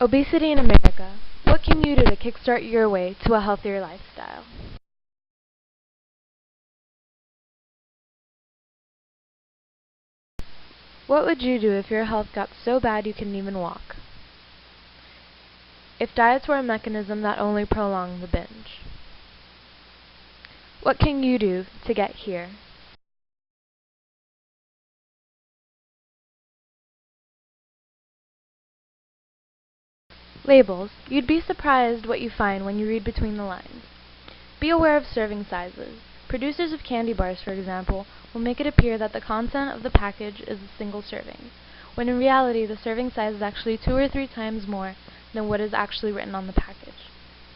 Obesity in America. What can you do to kickstart your way to a healthier lifestyle? What would you do if your health got so bad you couldn't even walk? If diets were a mechanism that only prolonged the binge? What can you do to get here? Labels. You'd be surprised what you find when you read between the lines. Be aware of serving sizes. Producers of candy bars, for example, will make it appear that the content of the package is a single serving, when in reality the serving size is actually 2 or 3 times more than what is actually written on the package.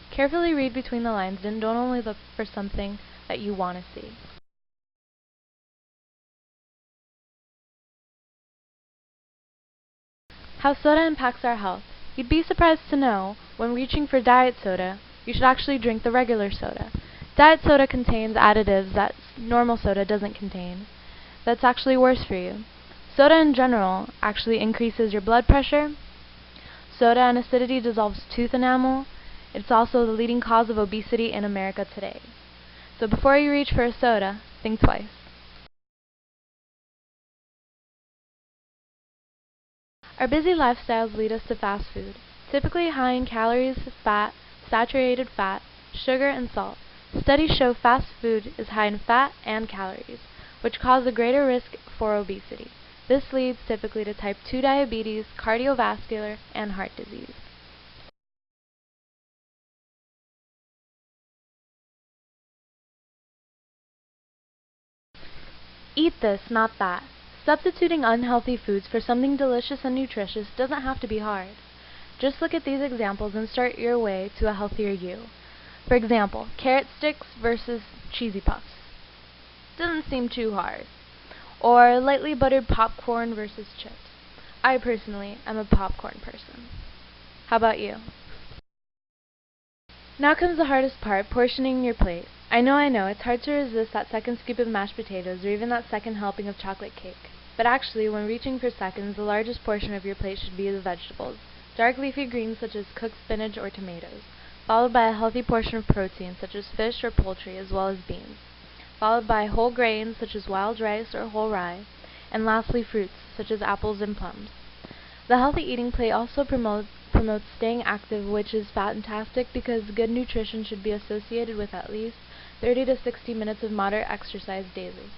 Carefully read between the lines and don't only look for something that you want to see. How soda impacts our health. You'd be surprised to know, when reaching for diet soda, you should actually drink the regular soda. Diet soda contains additives that normal soda doesn't contain. That's actually worse for you. Soda in general actually increases your blood pressure. Soda and acidity dissolves tooth enamel. It's also the leading cause of obesity in America today. So before you reach for a soda, think twice. Our busy lifestyles lead us to fast food, typically high in calories, fat, saturated fat, sugar, and salt. Studies show fast food is high in fat and calories, which cause a greater risk for obesity. This leads typically to type 2 diabetes, cardiovascular, and heart disease. Eat this, not that. Substituting unhealthy foods for something delicious and nutritious doesn't have to be hard. Just look at these examples and start your way to a healthier you. For example, carrot sticks versus cheesy puffs. Doesn't seem too hard. Or lightly buttered popcorn versus chips. I personally am a popcorn person. How about you? Now comes the hardest part, portioning your plate. I know, it's hard to resist that second scoop of mashed potatoes or even that second helping of chocolate cake. But actually, when reaching for seconds, the largest portion of your plate should be the vegetables. Dark leafy greens such as cooked spinach or tomatoes, followed by a healthy portion of protein such as fish or poultry as well as beans, followed by whole grains such as wild rice or whole rye, and lastly fruits such as apples and plums. The healthy eating plate also promotes staying active, which is fantastic because good nutrition should be associated with at least 30 to 60 minutes of moderate exercise daily.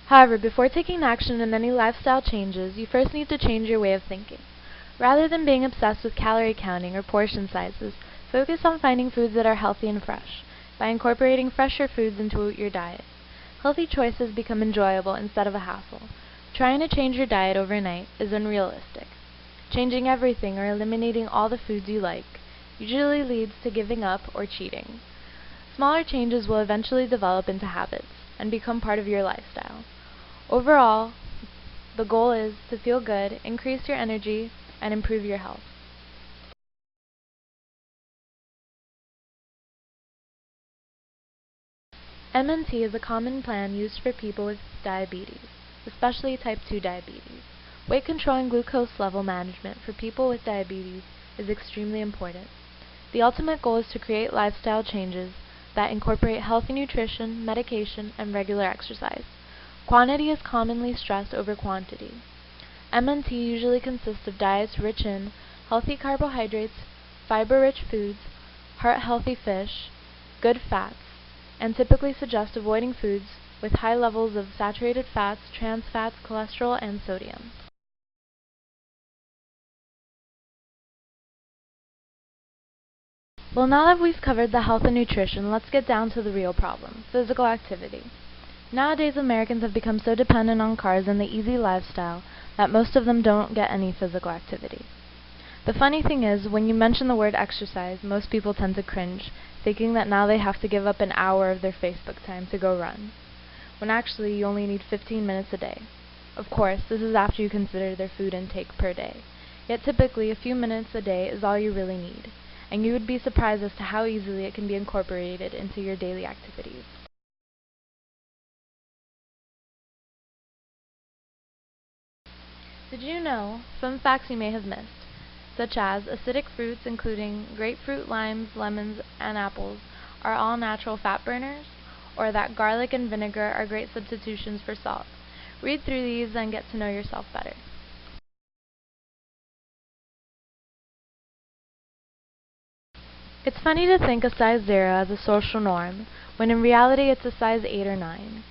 However, before taking action in any lifestyle changes, you first need to change your way of thinking. Rather than being obsessed with calorie counting or portion sizes, focus on finding foods that are healthy and fresh, by incorporating fresher foods into your diet. Healthy choices become enjoyable instead of a hassle. Trying to change your diet overnight is unrealistic. Changing everything or eliminating all the foods you like usually leads to giving up or cheating. Smaller changes will eventually develop into habits and become part of your lifestyle. Overall, the goal is to feel good, increase your energy, and improve your health. MNT is a common plan used for people with diabetes, especially type 2 diabetes. Weight control and glucose level management for people with diabetes is extremely important. The ultimate goal is to create lifestyle changes that incorporate healthy nutrition, medication, and regular exercise. Quantity is commonly stressed over quantity. MNT usually consists of diets rich in healthy carbohydrates, fiber-rich foods, heart-healthy fish, good fats, and typically suggest avoiding foods with high levels of saturated fats, trans fats, cholesterol, and sodium. Well, now that we've covered the health and nutrition, let's get down to the real problem, physical activity. Nowadays, Americans have become so dependent on cars and the easy lifestyle that most of them don't get any physical activity. The funny thing is, when you mention the word exercise, most people tend to cringe, thinking that now they have to give up an hour of their Facebook time to go run, when actually you only need 15 minutes a day. Of course, this is after you consider their food intake per day. Yet typically, a few minutes a day is all you really need, and you would be surprised as to how easily it can be incorporated into your daily activities. Did you know some facts you may have missed, such as acidic fruits including grapefruit, limes, lemons, and apples are all natural fat burners, or that garlic and vinegar are great substitutions for salt? Read through these and get to know yourself better. It's funny to think of size 0 as a social norm, when in reality it's a size 8 or 9.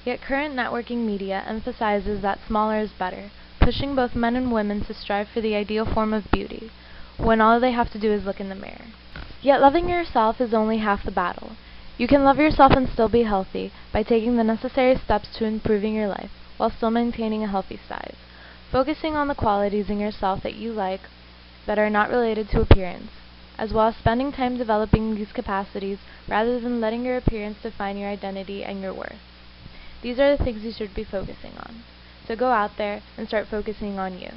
Yet current networking media emphasizes that smaller is better, pushing both men and women to strive for the ideal form of beauty, when all they have to do is look in the mirror. Yet loving yourself is only half the battle. You can love yourself and still be healthy by taking the necessary steps to improving your life, while still maintaining a healthy size. Focusing on the qualities in yourself that you like that are not related to appearance, as well as spending time developing these capacities rather than letting your appearance define your identity and your worth. These are the things you should be focusing on. So go out there and start focusing on you.